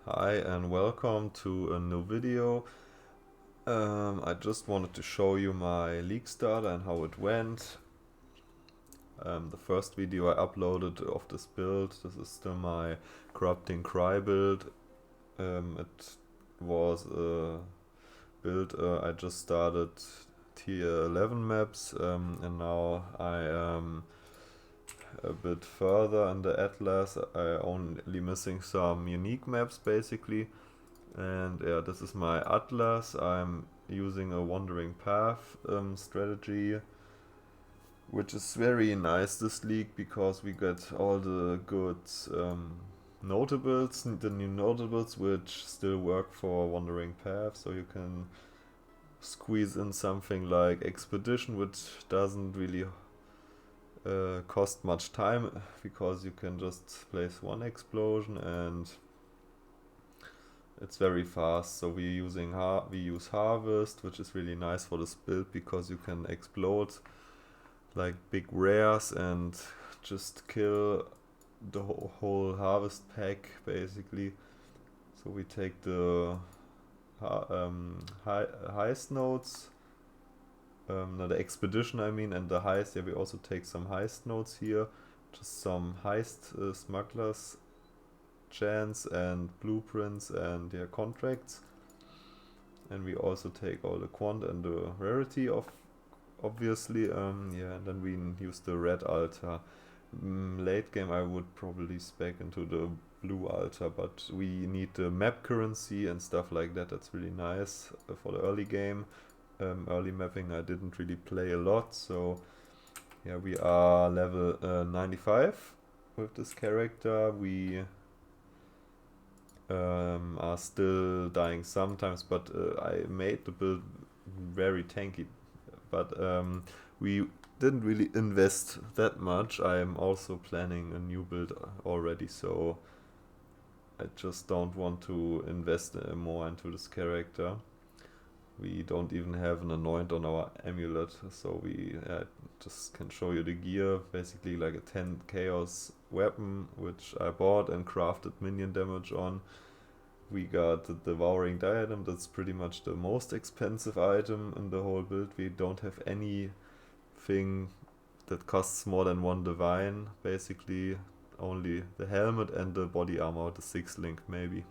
Hi and welcome to a new video. I just wanted to show you my league starter and how it went. The first video I uploaded of this build, this is still my Corrupting Cry build. It was a build I just started tier 11 maps and now I am a bit further in the Atlas. I only missing some unique maps basically. And yeah, this is my Atlas. I'm using a Wandering Path strategy, which is very nice this league because we get all the good notables, the new notables, which still work for Wandering Path. So you can squeeze in something like Expedition, which doesn't really cost much time because you can just place one explosion and it's very fast. So we use Harvest, which is really nice for this build because you can explode like big rares and just kill the whole harvest pack basically. So we take the heist nodes, no, the expedition I mean, and the heist. Yeah, we also take some heist nodes here, just some heist smugglers chance and blueprints and yeah, contracts. And we also take all the quant and the rarity of obviously, yeah, and then we use the red altar. Late game I would probably spec into the blue altar, but we need the map currency and stuff like that. That's really nice for the early game. Early mapping I didn't really play a lot, so yeah, we are level 95 with this character. We are still dying sometimes, but I made the build very tanky, but we didn't really invest that much. I'm also planning a new build already, so I just don't want to invest more into this character. We don't even have an anoint on our amulet, so we just can show you the gear. Basically like a 10 chaos weapon, which I bought and crafted minion damage on. We got the Devouring Diadem, that's pretty much the most expensive item in the whole build. We don't have anything that costs more than 1 divine, basically only the helmet and the body armor, the 6 link maybe.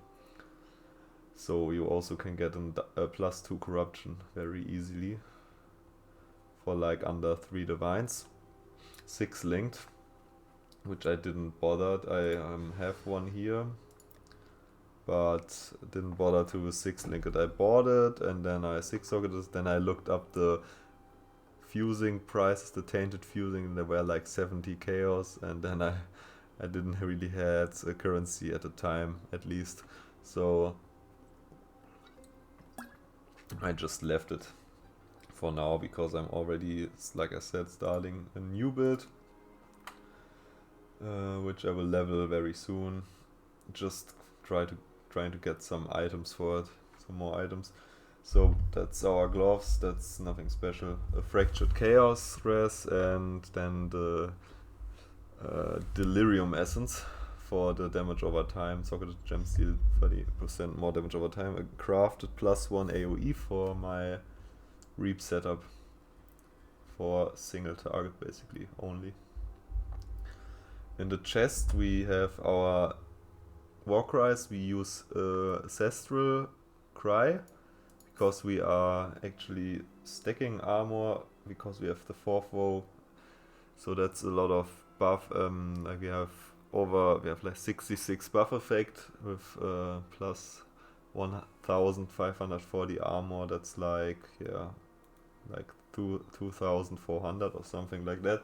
So you also can get a +2 corruption very easily for like under 3 divines. 6 linked, which I didn't bother. I have one here, but didn't bother to 6 link it. I bought it and then I 6 socketed it. Then I looked up the fusing prices, the tainted fusing, and there were like 70 chaos, and then I didn't really had a currency at the time, at least, so I just left it for now because I'm already, like I said, starting a new build, which I will level very soon. Just trying to get some items for it, some more items. So that's our gloves, that's nothing special. A Fractured Chaos Res and then the Delirium Essence for the damage over time. Socketed Gem Steel, 30% more damage over time. A crafted +1 AoE for my Reap setup for single target basically only. In the chest we have our Warcries. We use Ancestral Cry because we are actually stacking armor because we have the 4th woe, so that's a lot of buff. Like we have like 66 buff effect with plus 1540 armor. That's like, yeah, like 2400 or something like that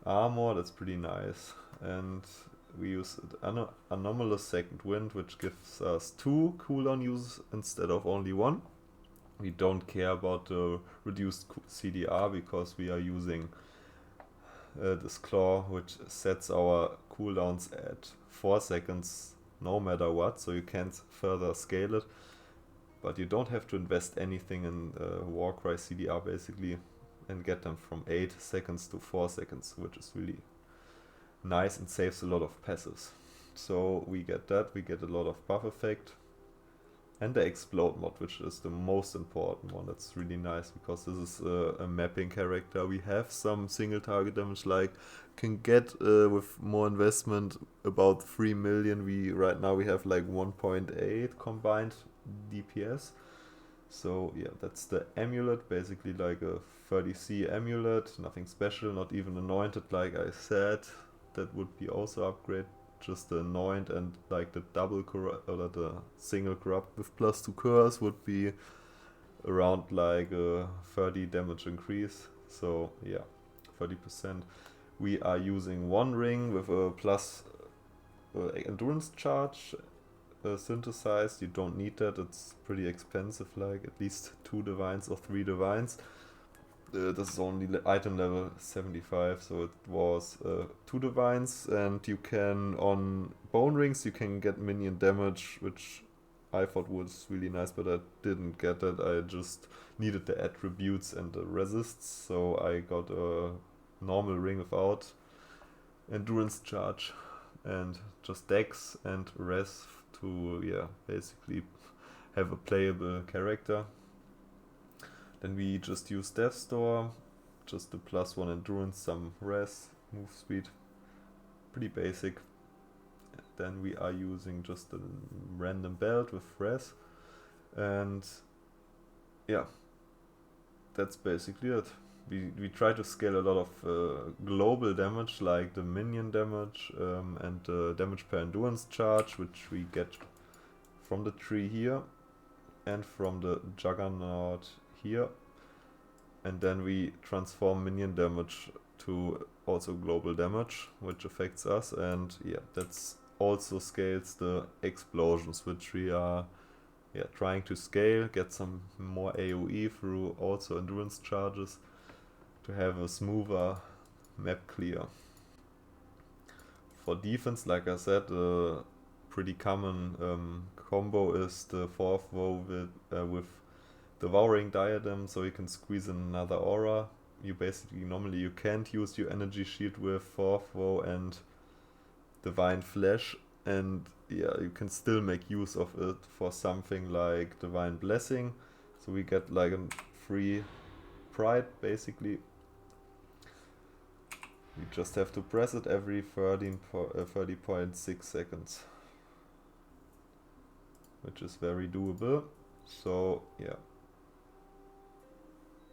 armor. That's pretty nice. And we use Anomalous Second Wind, which gives us 2 cooldown uses instead of only 1. We don't care about the reduced CDR because we are using this claw, which sets our cooldowns at 4 seconds no matter what, so you can't further scale it. But you don't have to invest anything in Warcry CDR basically and get them from 8 seconds to 4 seconds, which is really nice and saves a lot of passives. So we get that, we get a lot of buff effect. And the explode mod, which is the most important one. That's really nice because this is a mapping character. We have some single target damage, like can get with more investment about 3 million. Right now we have like 1.8 combined DPS. So yeah, that's the amulet, basically like a 30C amulet, nothing special, not even anointed like I said. That would be also upgrade, just the anoint, and like the double corrupt or the single corrupt with +2 curse would be around like a 30 damage increase. So yeah, 30%. We are using one ring with a plus endurance charge synthesized. You don't need that, it's pretty expensive, like at least 2 divines or 3 divines. This is only item level 75, so it was 2 divines, and you can, on bone rings, you can get minion damage, which I thought was really nice, but I didn't get it. I just needed the attributes and the resists, so I got a normal ring without endurance charge and just dex and res to, yeah, basically have a playable character. Then we just use Death Store, just a +1 endurance, some res, move speed, pretty basic. Then we are using just a random belt with res, and yeah, that's basically it. We try to scale a lot of global damage, like the minion damage and the damage per endurance charge, which we get from the tree here and from the juggernaut here, and then we transform minion damage to also global damage, which affects us, and yeah, that's also scales the explosions, which we are trying to scale, get some more AoE through also endurance charges to have a smoother map clear. For defense, like I said, a pretty common combo is the 4th woe with Devouring Diadem, so you can squeeze in another aura. You basically, normally you can't use your energy shield with 4th woe and Divine Flesh, and yeah, you can still make use of it for something like Divine Blessing. So we get like a free pride, basically. We just have to press it every 30.6 seconds, which is very doable. So yeah,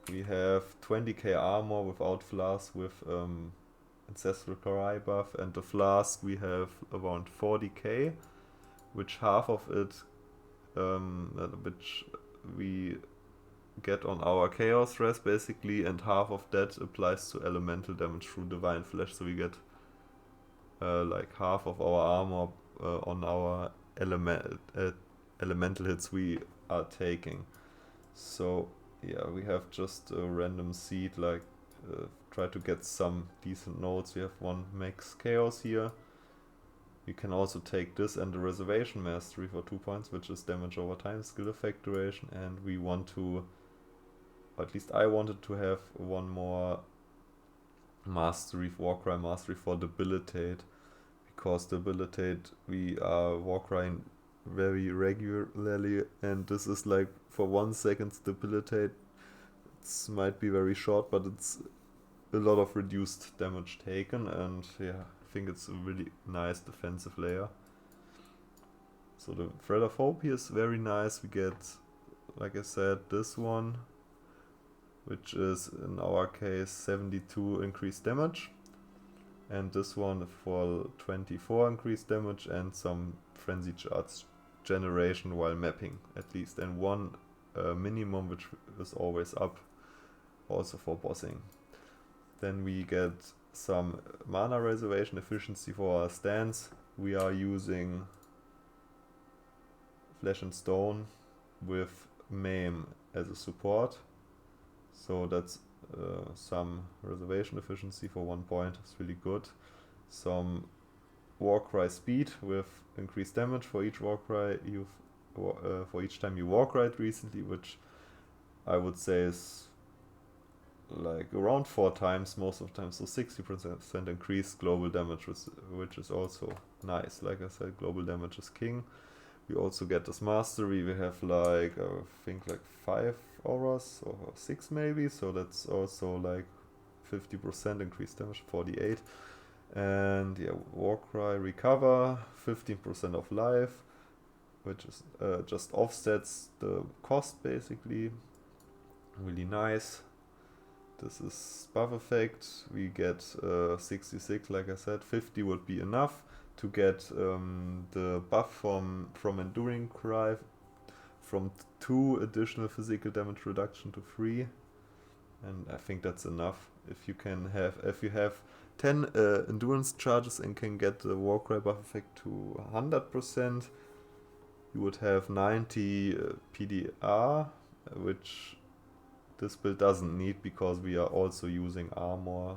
we have 20k armor without flask with Ancestral Cry buff, and the flask we have around 40k, which half of it which we get on our chaos res basically, and half of that applies to elemental damage through Divine Flesh, so we get like half of our armor on our elemental hits we are taking. So yeah, we have just a random seed, like try to get some decent nodes. We have 1 max chaos here. You can also take this and the Reservation Mastery for 2 points, which is damage over time, skill effect duration, and we want to, or at least I wanted to have 1 more mastery, Warcry mastery for Debilitate, because Debilitate we are Warcrying very regularly, and this is like for 1 second Debilitate. It might be very short, but it's a lot of reduced damage taken, and yeah, I think it's a really nice defensive layer. So the Thread of Hope here is very nice. We get, like I said, this one, which is in our case 72 increased damage, and this one for 24 increased damage, and some frenzy charge generation while mapping at least, and 1 minimum, which is always up also for bossing. Then we get some mana reservation efficiency for our stance. We are using Flesh and Stone with Maim as a support, so that's some reservation efficiency for 1 point. It's really good. Some Warcry speed with increased damage for each Warcry for each time you Warcry recently, which I would say is like around 4 times most of the time, so 60% increased global damage, which is also nice. Like I said, global damage is king. We also get this mastery. We have like I think like 5 auras or 6 maybe, so that's also like 50% increased damage, 48. And yeah, Warcry recover 15% of life, which is just offsets the cost basically. Really nice. This is buff effect. We get 66, like I said. 50 would be enough to get the buff from Enduring Cry from 2 additional physical damage reduction to 3, and I think that's enough. If you have 10 endurance charges and can get the Warcry buff effect to 100%, you would have 90 PDR, which this build doesn't need because we are also using armor,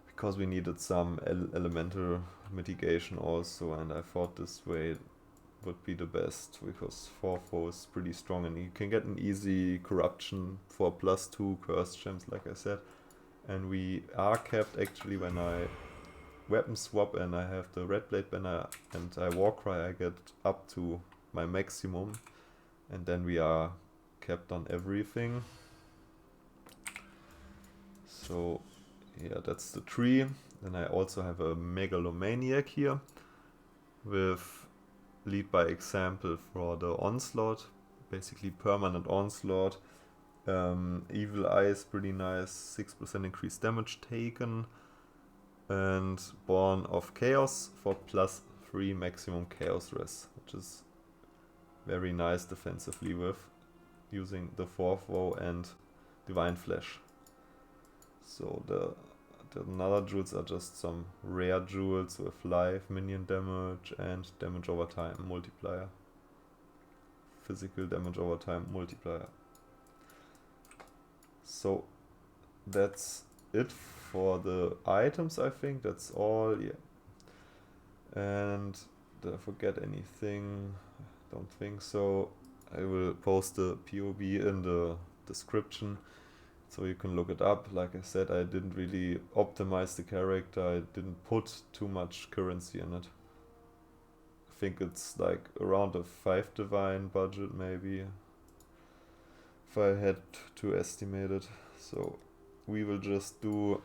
because we needed some elemental mitigation also, and I thought this way would be the best because 4-4 is pretty strong and you can get an easy corruption for +2 curse gems, like I said. And we are capped actually when I weapon swap and I have the red blade banner and I Warcry, I get up to my maximum, and then we are capped on everything. So yeah, that's the tree. Then I also have a megalomaniac here with lead by example for the onslaught, basically permanent onslaught. Evil Eye is pretty nice, 6% increased damage taken, and Born of Chaos for +3 maximum chaos res, which is very nice defensively with using the 4-4 and Divine Flesh. So the other jewels are just some rare jewels with life, minion damage, and damage over time multiplier. Physical damage over time multiplier. So that's it for the items, I think. That's all, yeah. And did I forget anything? I don't think so. I will post the POV in the description, so you can look it up. Like I said, I didn't really optimize the character. I didn't put too much currency in it. I think it's like around a 5 divine budget maybe, if I had to estimate it. So we will just do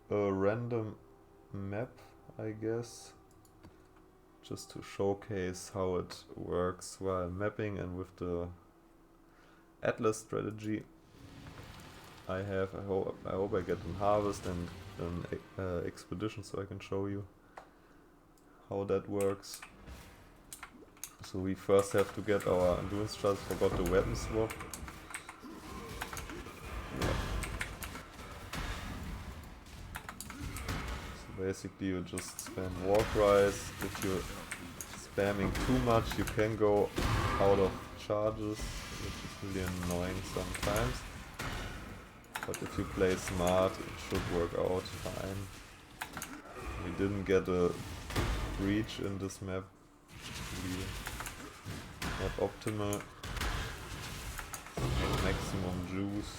a random map, I guess, just to showcase how it works while mapping and with the Atlas strategy I have. I hope I get an harvest and an expedition so I can show you how that works. So we first have to get our endurance charts. Forgot the weapon swap. Yeah. So basically you just spam Warcries. If you're spamming too much you can go out of charges, which is really annoying sometimes. But if you play smart, it should work out fine. We didn't get a breach in this map. Really not optimal. Maximum juice.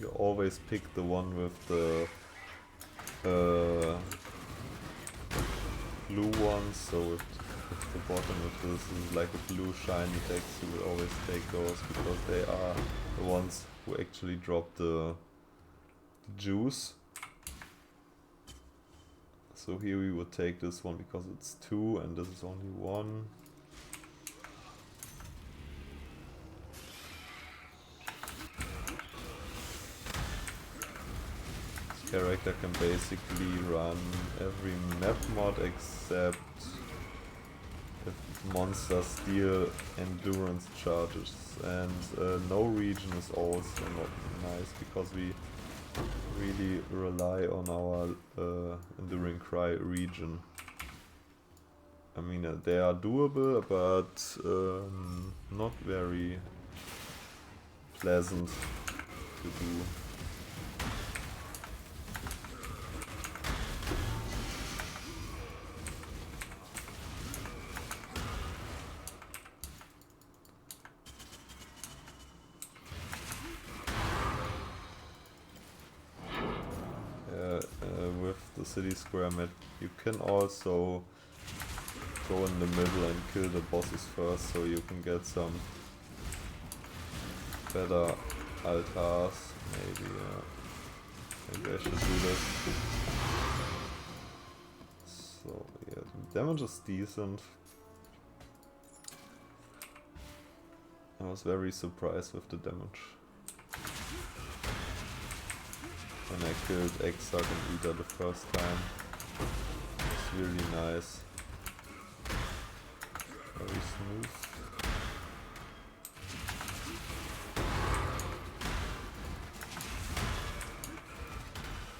You always pick the one with the blue ones, so with the bottom of this is like a blue shiny text, you will always take those because they are the ones who actually drop the juice. So here we would take this one because it's 2 and this is only 1. Character can basically run every map mod except if monsters deal endurance charges, and no region is also not nice because we really rely on our Enduring Cry region. I mean, they are doable, but not very pleasant to do. With the city square map, you can also go in the middle and kill the bosses first, so you can get some better altars. Maybe I should do this. So yeah, the damage is decent. I was very surprised with the damage when I killed Exarch and Ida the first time. It's really nice. Very smooth.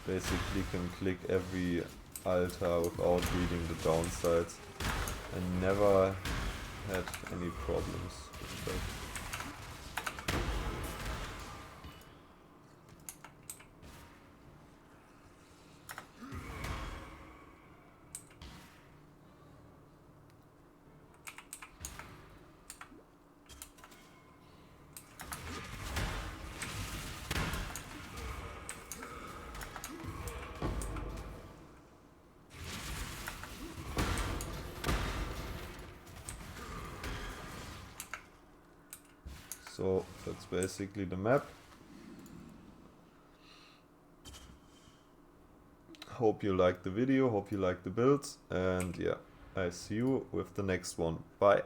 Basically can click every altar without reading the downsides and never had any problems with that. So that's basically the map. Hope you liked the video, hope you liked the builds, and yeah, I see you with the next one. Bye.